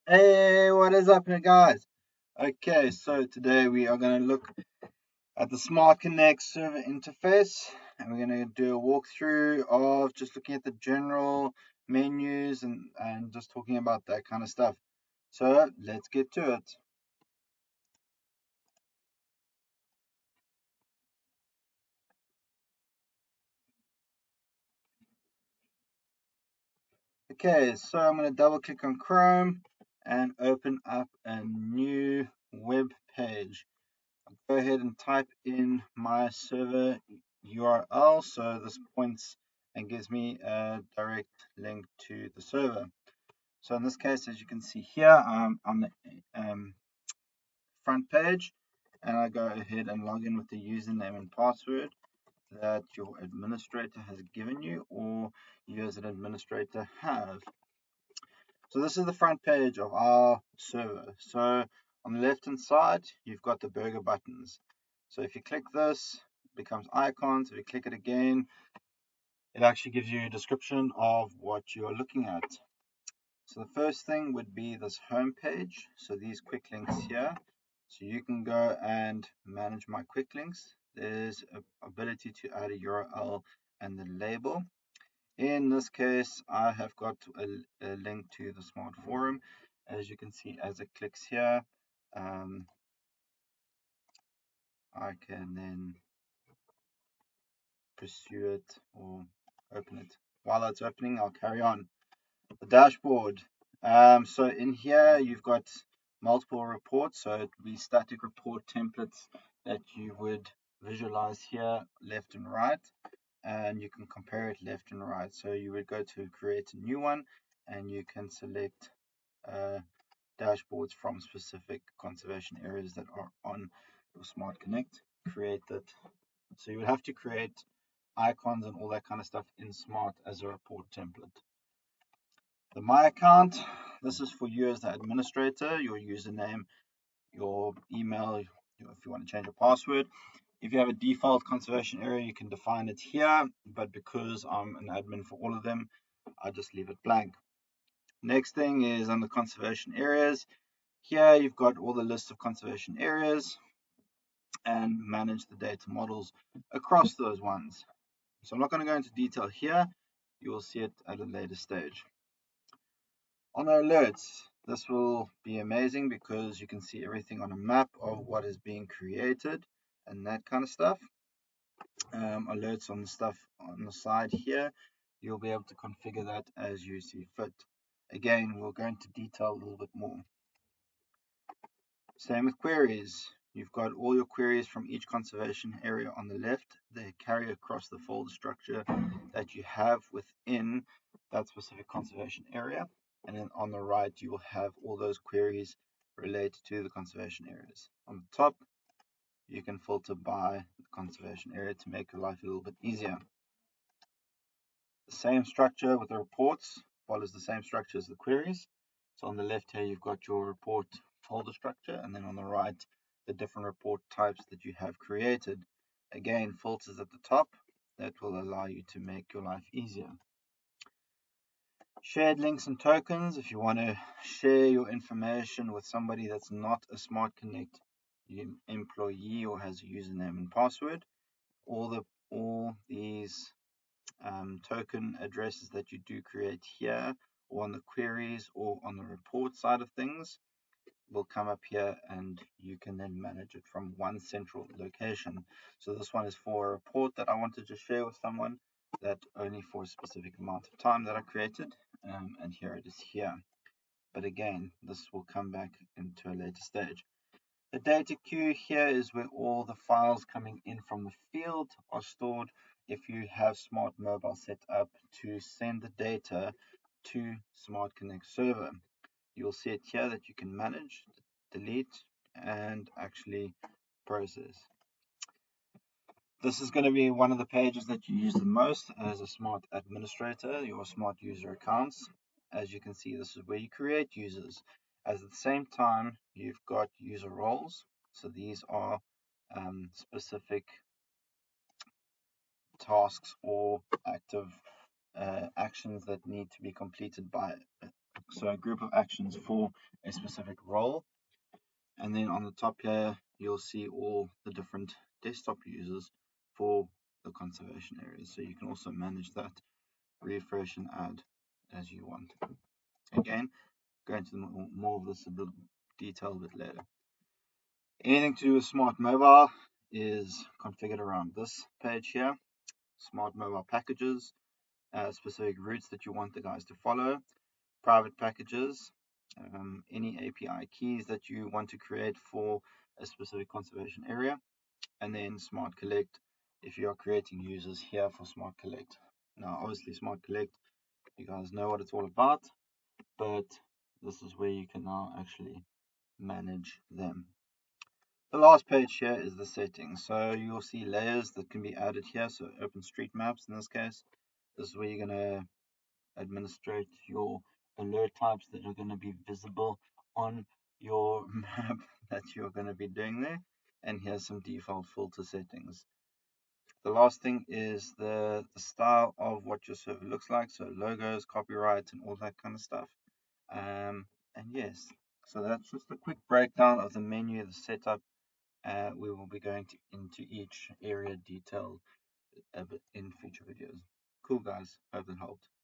Hey, what is up here, guys? Okay, so today we are going to look at the Smart Connect server interface, and we're going to do a walkthrough of just looking at the general menus and just talking about that kind of stuff. So let's get to it. Okay, so I'm going to double click on Chrome and open up a new web page. Go ahead and type in my server URL so this points and gives me a direct link to the server. So in this case, as you can see here, I'm on the front page, and I go ahead and log in with the username and password that your administrator has given you or you as an administrator have. So this is the front page of our server. So on the left hand side, you've got the burger buttons. So if you click this, it becomes icons. If you click it again, it actually gives you a description of what you're looking at. So the first thing would be this home page. So these quick links here. So you can go and manage my quick links. There's an ability to add a URL and the label. In this case, I have got a link to the Smart Forum. As you can see, as it clicks here, I can then pursue it or open it. While it's opening, I'll carry on. The dashboard. So in here, you've got multiple reports. So it would be static report templates that you would visualize here, left and right. And you can compare it left and right. So you would go to create a new one and you can select uh, dashboards from specific conservation areas that are on your Smart Connect. Create that. So you would have to create icons and all that kind of stuff in Smart as a report template. The My Account, this is for you as the administrator, your username, your email, if you want to change a password. If you have a default conservation area, you can define it here, but because I'm an admin for all of them, I just leave it blank. Next thing is under conservation areas. Here you've got all the list of conservation areas and manage the data models across those ones. So I'm not going to go into detail here. You will see it at a later stage. On alerts, this will be amazing because you can see everything on a map of what is being created and that kind of stuff. Alerts on the stuff on the side here, you'll be able to configure that as you see fit. Again, we'll go into detail a little bit more. Same with queries. You've got all your queries from each conservation area on the left. They carry across the folder structure that you have within that specific conservation area. And then on the right, you will have all those queries related to the conservation areas. On the top, you can filter by the conservation area to make your life a little bit easier. The same structure with the reports follows the same structure as the queries. So on the left here, you've got your report folder structure, and then on the right, the different report types that you have created. Again, filters at the top that will allow you to make your life easier. Shared links and tokens. If you want to share your information with somebody that's not a Smart Connect employee or has a username and password, all these token addresses that you do create here or on the queries or on the report side of things will come up here, and you can then manage it from one central location. So this one is for a report that I wanted to share with someone, that only for a specific amount of time that I created, and here it is here. But again, this will come back into a later stage. The data queue here is where all the files coming in from the field are stored if you have Smart Mobile set up to send the data to Smart Connect server. You'll see it here that you can manage, delete, and actually process. This is going to be one of the pages that you use the most as a Smart administrator, your Smart user accounts. As you can see, this is where you create users. At the same time, you've got user roles. So these are specific tasks or active actions that need to be completed by So a group of actions for a specific role. And then on the top here, you'll see all the different desktop users for the conservation areas. So you can also manage that, refresh and add as you want. Again, go into more of this a bit detail a bit later. Anything to do with smart mobile is configured around this page here. Smart mobile packages, specific routes that you want the guys to follow, private packages, any API keys that you want to create for a specific conservation area, and then Smart Collect if you are creating users here for Smart Collect. Now, obviously, Smart Collect, you guys know what it's all about, but this is where you can now actually manage them. The last page here is the settings. So you'll see layers that can be added here. So OpenStreetMaps in this case. This is where you're going to administrate your alert types that are going to be visible on your map that you're going to be doing there. And here's some default filter settings. The last thing is the style of what your server looks like. So logos, copyright, and all that kind of stuff. And yes, so that's just a quick breakdown of the menu, the setup. We will be going into each area detailed a bit in future videos. Cool, guys. Hope it helped.